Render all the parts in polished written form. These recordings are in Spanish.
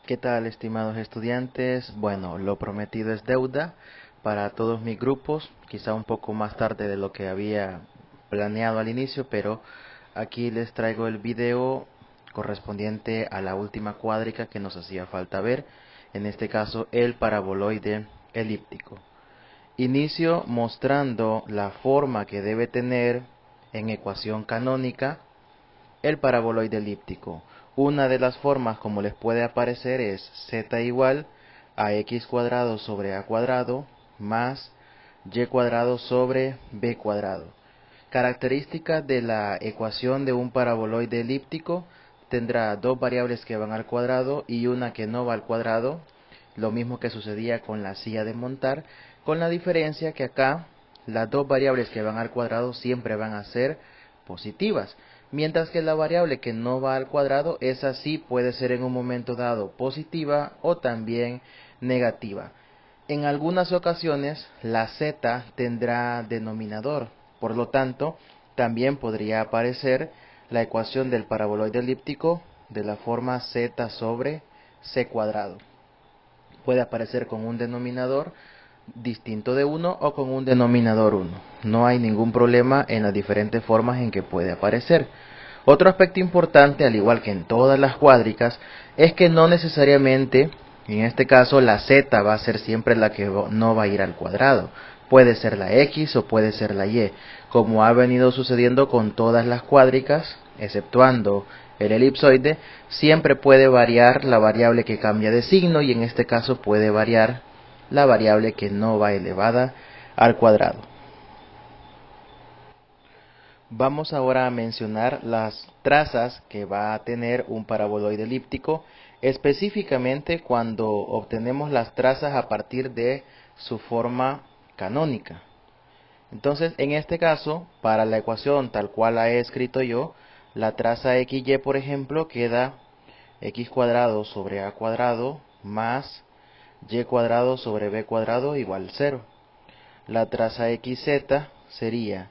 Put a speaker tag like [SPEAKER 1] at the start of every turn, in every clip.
[SPEAKER 1] ¿Qué tal, estimados estudiantes? Bueno, lo prometido es deuda para todos mis grupos, quizá un poco más tarde de lo que había planeado al inicio, pero aquí les traigo el video correspondiente a la última cuádrica que nos hacía falta ver, en este caso el paraboloide elíptico. Inicio mostrando la forma que debe tener en ecuación canónica el paraboloide elíptico. Una de las formas como les puede aparecer es z igual a x cuadrado sobre a cuadrado más y cuadrado sobre b cuadrado. Características de la ecuación de un paraboloide elíptico: tendrá dos variables que van al cuadrado y una que no va al cuadrado, lo mismo que sucedía con la silla de montar, con la diferencia que acá las dos variables que van al cuadrado siempre van a ser positivas, mientras que la variable que no va al cuadrado, esa sí puede ser en un momento dado positiva o también negativa. En algunas ocasiones la z tendrá denominador, por lo tanto también podría aparecer la ecuación del paraboloide elíptico de la forma z sobre c cuadrado. Puede aparecer con un denominador distinto de 1 o con un denominador 1. No hay ningún problema en las diferentes formas en que puede aparecer. Otro aspecto importante, al igual que en todas las cuádricas, es que no necesariamente, en este caso, la z va a ser siempre la que no va a ir al cuadrado. Puede ser la x o puede ser la y, como ha venido sucediendo con todas las cuádricas, exceptuando el elipsoide. Siempre puede variar la variable que cambia de signo y en este caso puede variar la variable que no va elevada al cuadrado. Vamos ahora a mencionar las trazas que va a tener un paraboloide elíptico, específicamente cuando obtenemos las trazas a partir de su forma canónica. Entonces, en este caso, para la ecuación tal cual la he escrito yo, la traza xy, por ejemplo, queda x cuadrado sobre a cuadrado más y cuadrado sobre b cuadrado igual 0. La traza xz sería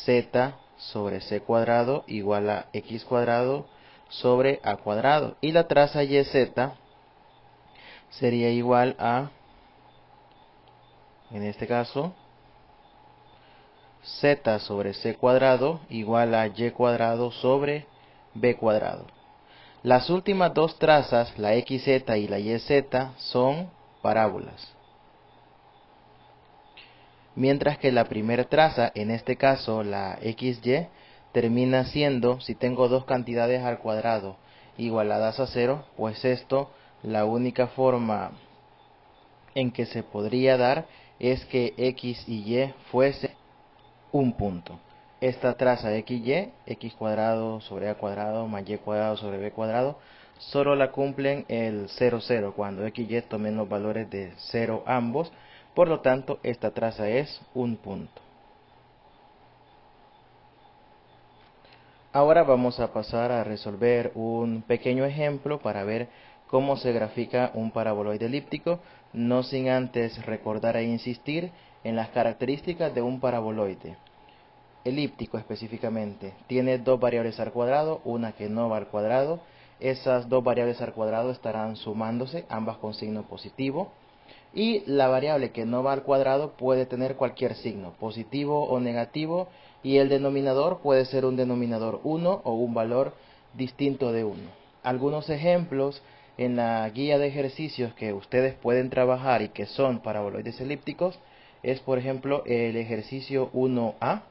[SPEAKER 1] z sobre c cuadrado igual a x cuadrado sobre a cuadrado. Y la traza yz sería igual a, en este caso, z sobre c cuadrado igual a y cuadrado sobre b cuadrado. Las últimas dos trazas, la xz y la yz, son parábolas. Mientras que la primera traza, en este caso la xy, termina siendo, si tengo dos cantidades al cuadrado igualadas a 0, pues esto, la única forma en que se podría dar es que x y y fuese un punto. Esta traza xy, x cuadrado sobre a cuadrado más y cuadrado sobre b cuadrado, solo la cumplen el 0, 0, cuando x y tomen los valores de 0 ambos. Por lo tanto, esta traza es un punto. Ahora vamos a pasar a resolver un pequeño ejemplo para ver cómo se grafica un paraboloide elíptico, no sin antes recordar e insistir en las características de un paraboloide elíptico. Específicamente, tiene dos variables al cuadrado, una que no va al cuadrado. Esas dos variables al cuadrado estarán sumándose, ambas con signo positivo. Y la variable que no va al cuadrado puede tener cualquier signo, positivo o negativo, y el denominador puede ser un denominador 1 o un valor distinto de 1. Algunos ejemplos en la guía de ejercicios que ustedes pueden trabajar y que son paraboloides elípticos es, por ejemplo, el ejercicio 1A,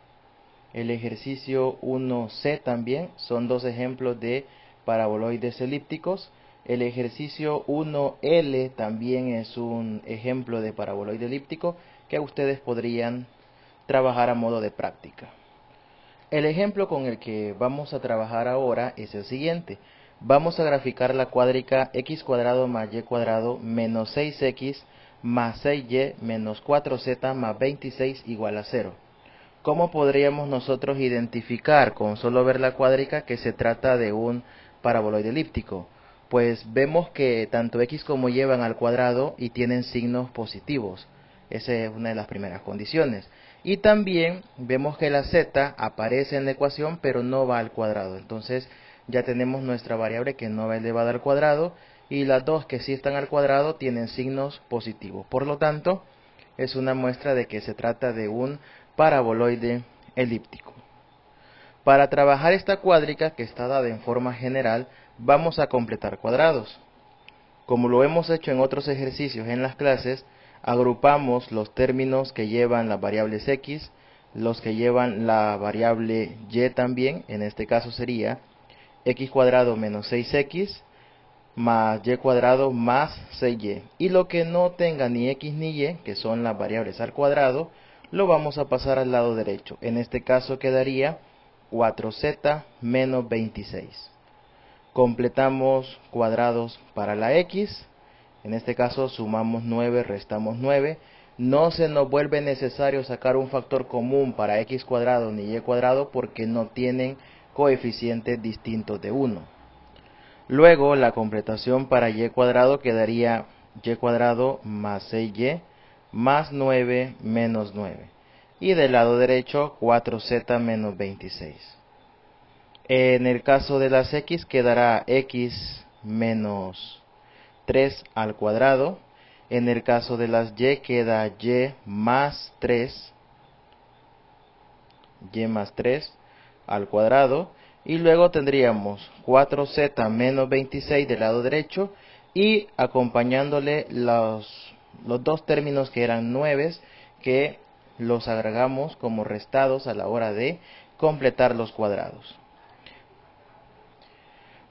[SPEAKER 1] el ejercicio 1C también, son dos ejemplos de paraboloides elípticos. El ejercicio 1L también es un ejemplo de paraboloide elíptico que ustedes podrían trabajar a modo de práctica. El ejemplo con el que vamos a trabajar ahora es el siguiente. Vamos a graficar la cuádrica x cuadrado más y cuadrado menos 6x más 6y menos 4z más 26 igual a 0. ¿Cómo podríamos nosotros identificar con solo ver la cuádrica que se trata de un paraboloide elíptico? Pues vemos que tanto x como y van al cuadrado y tienen signos positivos. Esa es una de las primeras condiciones. Y también vemos que la z aparece en la ecuación pero no va al cuadrado. Entonces ya tenemos nuestra variable que no va elevada al cuadrado y las dos que sí están al cuadrado tienen signos positivos. Por lo tanto, es una muestra de que se trata de un paraboloide elíptico. Para trabajar esta cuádrica que está dada en forma general, vamos a completar cuadrados. Como lo hemos hecho en otros ejercicios en las clases, agrupamos los términos que llevan las variables x, los que llevan la variable y también, en este caso sería x cuadrado menos 6x más y cuadrado más 6y. Y lo que no tenga ni x ni y, que son las variables al cuadrado, lo vamos a pasar al lado derecho. En este caso quedaría 4z menos 26. Completamos cuadrados para la x. En este caso sumamos 9, restamos 9. No se nos vuelve necesario sacar un factor común para x cuadrado ni y cuadrado porque no tienen coeficientes distintos de 1. Luego la completación para y cuadrado quedaría y cuadrado más 6y más 9 menos 9. Y del lado derecho 4z menos 26. En el caso de las x quedará x menos 3 al cuadrado. En el caso de las y queda y más 3 al cuadrado. Y luego tendríamos 4z menos 26 del lado derecho y acompañándole los dos términos que eran 9 que los agregamos como restados a la hora de completar los cuadrados.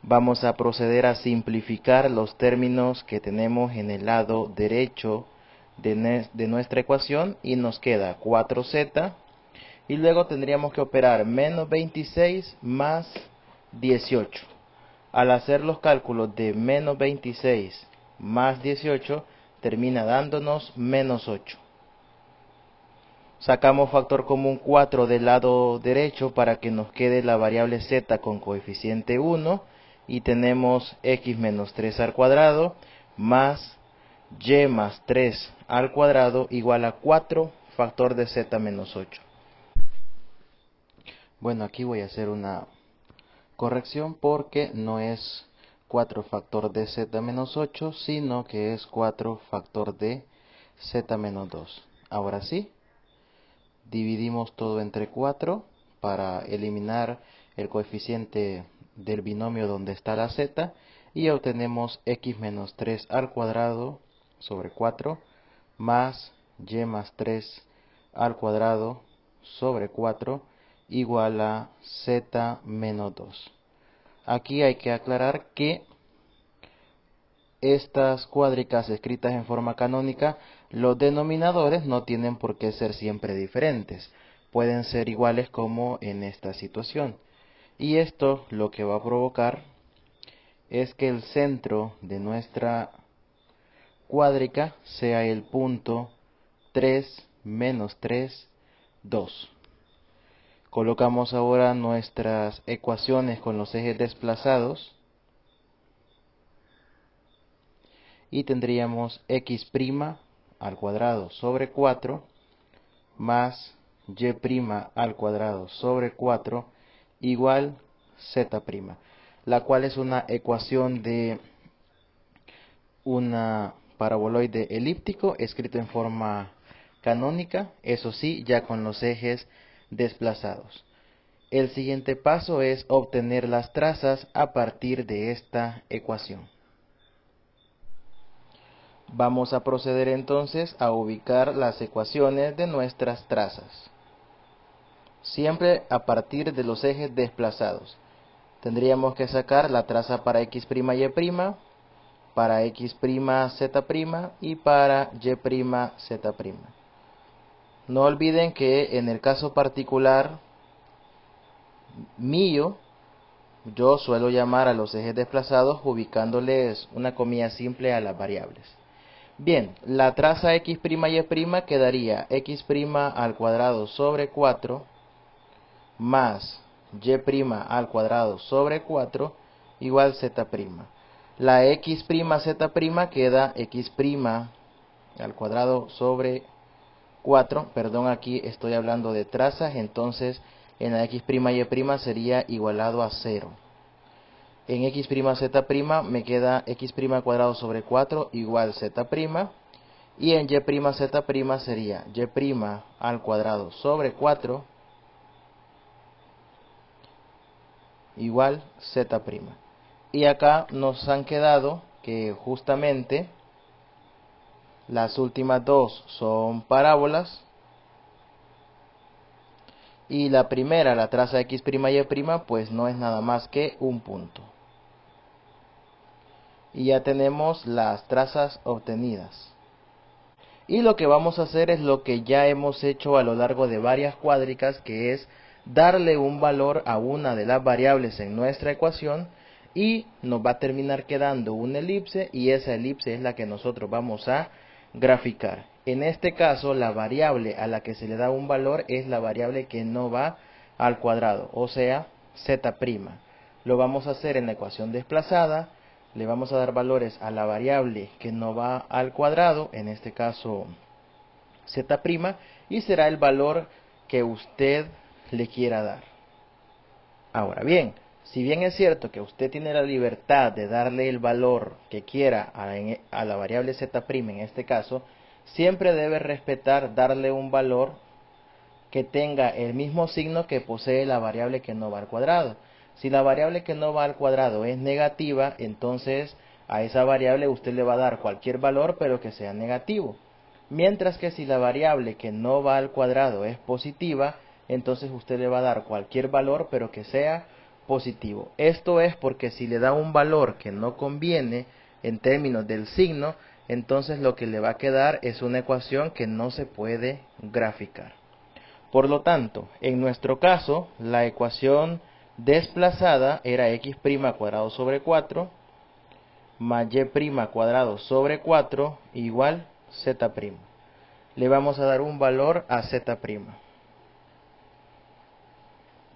[SPEAKER 1] Vamos a proceder a simplificar los términos que tenemos en el lado derecho de nuestra ecuación y nos queda 4z y luego tendríamos que operar menos 26 más 18. Al hacer los cálculos de menos 26 más 18 termina dándonos menos 8. Sacamos factor común 4 del lado derecho para que nos quede la variable z con coeficiente 1 y tenemos x menos 3 al cuadrado más y más 3 al cuadrado igual a 4 factor de z menos 8. Bueno, aquí voy a hacer una corrección porque no es 4 factor de z menos 8, sino que es 4 factor de z menos 2. Ahora sí, dividimos todo entre 4 para eliminar el coeficiente del binomio donde está la z y obtenemos x menos 3 al cuadrado sobre 4 más y más 3 al cuadrado sobre 4 igual a z menos 2. Aquí hay que aclarar que estas cuádricas escritas en forma canónica, los denominadores no tienen por qué ser siempre diferentes. Pueden ser iguales como en esta situación. Y esto lo que va a provocar es que el centro de nuestra cuádrica sea el punto 3 menos 3, 2. Colocamos ahora nuestras ecuaciones con los ejes desplazados y tendríamos x' al cuadrado sobre 4 más y' al cuadrado sobre 4 igual z', la cual es una ecuación de una paraboloide elíptico escrito en forma canónica, eso sí, ya con los ejes desplazados. El siguiente paso es obtener las trazas a partir de esta ecuación. Vamos a proceder entonces a ubicar las ecuaciones de nuestras trazas. Siempre a partir de los ejes desplazados. Tendríamos que sacar la traza para x', y', para x', z' y para y', z'. No olviden que en el caso particular mío, yo suelo llamar a los ejes desplazados ubicándoles una comilla simple a las variables. Bien, la traza x', y' quedaría x' al cuadrado sobre 4 más y' al cuadrado sobre 4 igual z'. La x', z' queda x' al cuadrado sobre 4, perdón, aquí estoy hablando de trazas, entonces en la x', y' sería igualado a 0. En x' z' me queda x' cuadrado sobre 4 igual z'. Y en y' z' sería y' al cuadrado sobre 4 igual z'. Y acá nos han quedado que justamente las últimas dos son parábolas. Y la primera, la traza x', y', pues no es nada más que un punto. Y ya tenemos las trazas obtenidas. Y lo que vamos a hacer es lo que ya hemos hecho a lo largo de varias cuádricas, que es darle un valor a una de las variables en nuestra ecuación y nos va a terminar quedando una elipse, y esa elipse es la que nosotros vamos a graficar. En este caso, la variable a la que se le da un valor es la variable que no va al cuadrado, o sea, z'. Lo vamos a hacer en la ecuación desplazada. Le vamos a dar valores a la variable que no va al cuadrado, en este caso z', y será el valor que usted le quiera dar. Ahora bien, si bien es cierto que usted tiene la libertad de darle el valor que quiera a la variable z', en este caso, siempre debe respetar darle un valor que tenga el mismo signo que posee la variable que no va al cuadrado. Si la variable que no va al cuadrado es negativa, entonces a esa variable usted le va a dar cualquier valor, pero que sea negativo. Mientras que si la variable que no va al cuadrado es positiva, entonces usted le va a dar cualquier valor, pero que sea positivo. Esto es porque si le da un valor que no conviene en términos del signo, entonces lo que le va a quedar es una ecuación que no se puede graficar. Por lo tanto, en nuestro caso, la ecuación desplazada era x' cuadrado sobre 4 más y' cuadrado sobre 4 igual z'. Le vamos a dar un valor a z'.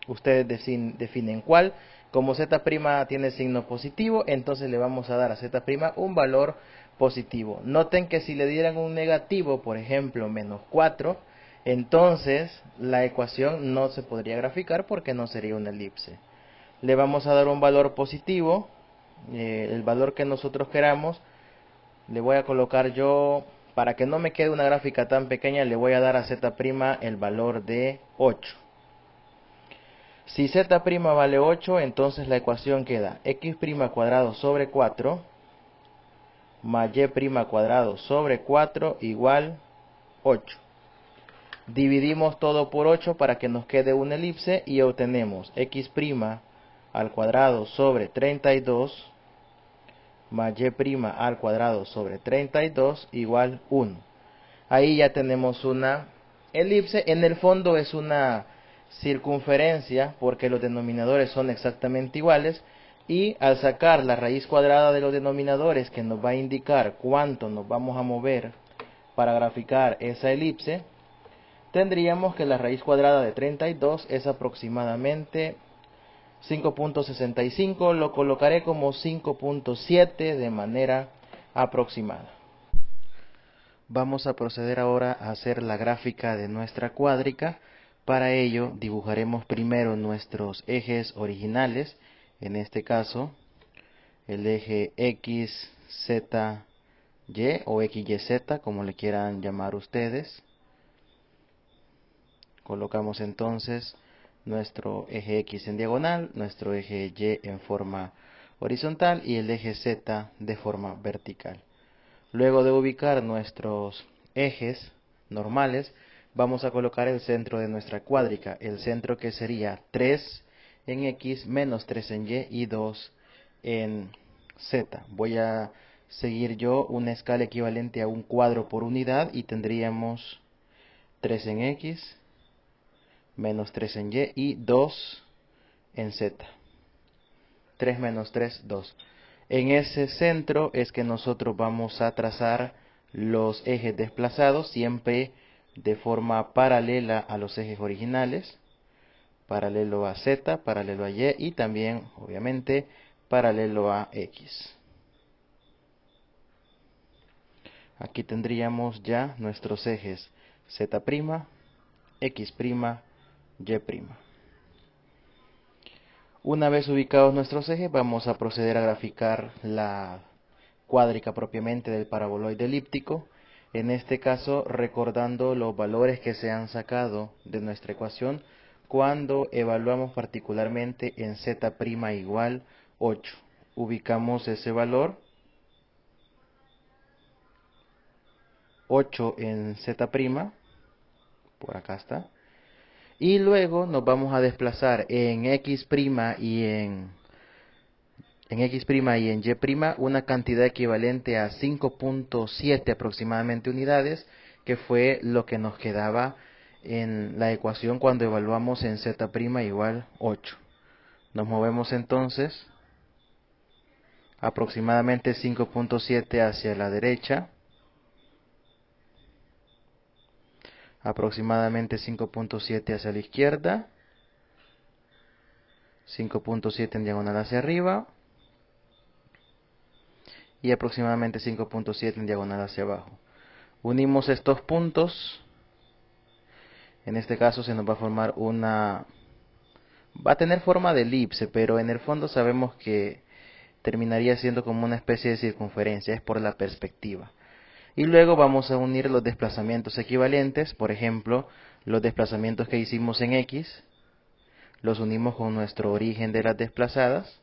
[SPEAKER 1] Ustedes definen cuál. Como z' tiene signo positivo, entonces le vamos a dar a z' un valor positivo. Noten que si le dieran un negativo, por ejemplo, menos 4, entonces la ecuación no se podría graficar porque no sería una elipse. Le vamos a dar un valor positivo, el valor que nosotros queramos. Le voy a colocar yo, para que no me quede una gráfica tan pequeña, le voy a dar a z' el valor de 8. Si z' vale 8, entonces la ecuación queda x' cuadrado sobre 4 más y' cuadrado sobre 4 igual 8. Dividimos todo por 8 para que nos quede una elipse y obtenemos x' al cuadrado sobre 32 más y' al cuadrado sobre 32 igual 1. Ahí ya tenemos una elipse. En el fondo es una circunferencia porque los denominadores son exactamente iguales, y al sacar la raíz cuadrada de los denominadores, que nos va a indicar cuánto nos vamos a mover para graficar esa elipse, tendríamos que la raíz cuadrada de 32 es aproximadamente 5.65, lo colocaré como 5.7 de manera aproximada. Vamos a proceder ahora a hacer la gráfica de nuestra cuádrica. Para ello dibujaremos primero nuestros ejes originales, en este caso el eje X, Z, Y o XYZ, como le quieran llamar ustedes. Colocamos entonces nuestro eje X en diagonal, nuestro eje Y en forma horizontal y el eje Z de forma vertical. Luego de ubicar nuestros ejes normales, vamos a colocar el centro de nuestra cuádrica, el centro que sería 3 en X, menos 3 en Y y 2 en Z. Voy a seguir yo una escala equivalente a un cuadro por unidad y tendríamos 3 en X, menos 3 en Y y 2 en Z. 3 menos 3, 2. En ese centro es que nosotros vamos a trazar los ejes desplazados, siempre de forma paralela a los ejes originales, paralelo a Z, paralelo a Y y también, obviamente, paralelo a X. Aquí tendríamos ya nuestros ejes Z', X', Y'. Una vez ubicados nuestros ejes, vamos a proceder a graficar la cuádrica propiamente del paraboloide elíptico. En este caso, recordando los valores que se han sacado de nuestra ecuación cuando evaluamos particularmente en z' igual 8. Ubicamos ese valor 8 en z', por acá está, y luego nos vamos a desplazar en x' y en x' y en y', una cantidad equivalente a 5.7 aproximadamente unidades, que fue lo que nos quedaba en la ecuación cuando evaluamos en z' igual 8. Nos movemos entonces aproximadamente 5.7 hacia la derecha, aproximadamente 5.7 hacia la izquierda, 5.7 en diagonal hacia arriba y aproximadamente 5.7 en diagonal hacia abajo. Unimos estos puntos, en este caso se nos va a formar va a tener forma de elipse, pero en el fondo sabemos que terminaría siendo como una especie de circunferencia, es por la perspectiva. Y luego vamos a unir los desplazamientos equivalentes, por ejemplo, los desplazamientos que hicimos en X, los unimos con nuestro origen de las desplazadas,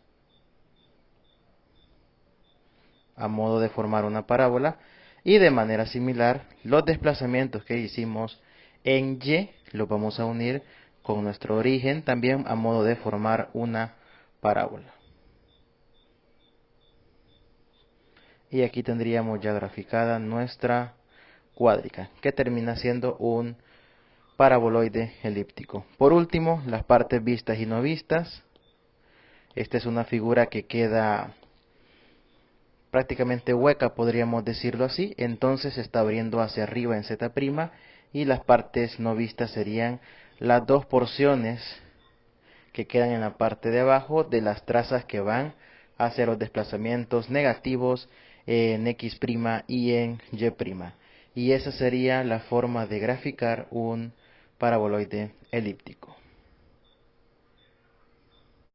[SPEAKER 1] a modo de formar una parábola, y de manera similar, los desplazamientos que hicimos en Y, los vamos a unir con nuestro origen también a modo de formar una parábola. Y aquí tendríamos ya graficada nuestra cuádrica, que termina siendo un paraboloide elíptico. Por último, las partes vistas y no vistas. Esta es una figura que queda prácticamente hueca, podríamos decirlo así. Entonces se está abriendo hacia arriba en z' y las partes no vistas serían las dos porciones que quedan en la parte de abajo de las trazas que van hacia los desplazamientos negativos en x' y en y'. Y esa sería la forma de graficar un paraboloide elíptico.